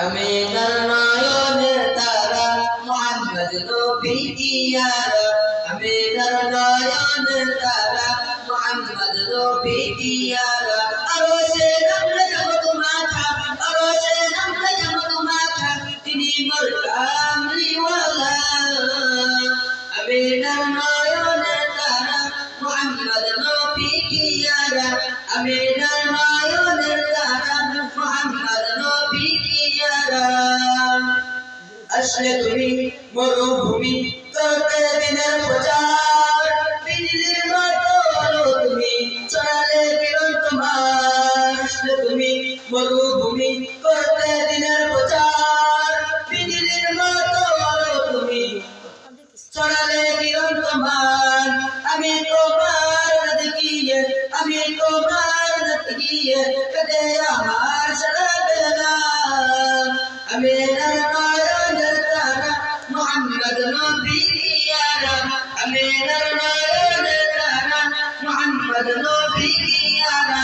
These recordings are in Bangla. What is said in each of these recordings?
আমিনার নয়নের তারা মুহাম্মদ নবী দিয়ারা আমিনার নয়নের তারা মুহাম্মদ নবী দিয়ারা আরশে নামলে জগৎ মাথা আরশে নামলে জগৎ মাথা তিনি মোর কামলিওয়ালা আমিনার নয়নের তারা মুহাম্মদ নবী দিয়ারা আমিনার নয়নের তারা মুহাম্মদ নবী দিয়ারা আসলে তুমি মরুভূমি করতে দিনের প্রচার বিজলির মতো আলো তুমি ছড়ালে কিরণ তোমার আসলে তুমি মরুভূমি করতে দিনের প্রচার বিজলির মতো আলো তুমি ছড়ালে কিরণ তোমার আমি তোমার দেখিয়ে কদে আমার সারা বেলা আমি নয়নের তারা মুহাম্মদ নবী দিয়ারা আমি নয়নের তারা মুহাম্মদ নবী দিয়ারা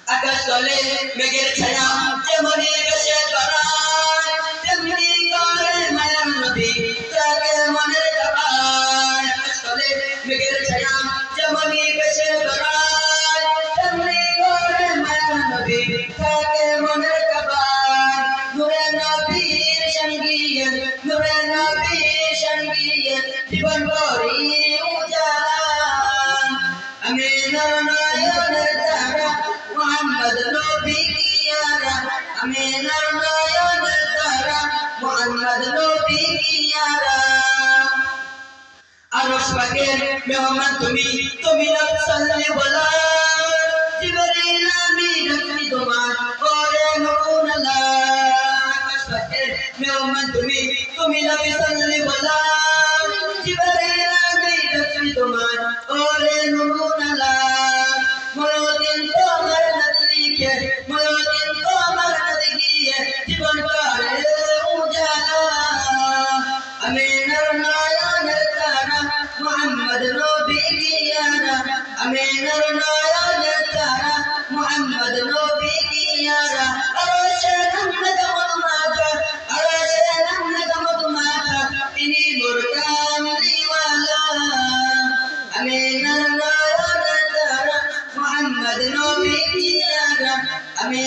আকাশ তলে মেঘের ছায়া যেমনি বেশে বাড়ায় তেমনি করে মায়ার নবী তাকে মনের কাবায় আকাশ তলে মেঘের ছায়া যেমনি বেশে বাড়ায় তেমনি করে মায়ার নবী তাকে মনের কাবায় নূরে নবীর সঙ্গীয়ে জীবন করি উজালা আমি নয়নের তারা মুহাম্মদ নবী দিয়ারা আমি নয়নের তারা মুহাম্মদ নবী দিয়ারা আরশ পাকের মেহমান তুমি নবী বলা জিবরিল আমিন তুমি তোমার করে নুরুন আল্লাহ আরশ পাকের মেহমান তুমি নবী বলা জিবরিল আমিন তুমি তোমার করে নুরুন আল্লাহ মনোদিন তোমার নদীকে মনোদিন তোমার নদীকে জীবন করে উজালা আমি নয়নের তারা মুহাম্মদ নবী দিয়ারা আমি নয়নের তারা মুহাম্মদ নবী দিয়ারা আরশে নামলে জগৎ মাথা আরশে নামলে জগৎ মাথা তিনি মোর কামলিওয়ালা আমি নয়নের তারা মুহাম্মদ নবী দিয়ারা আমি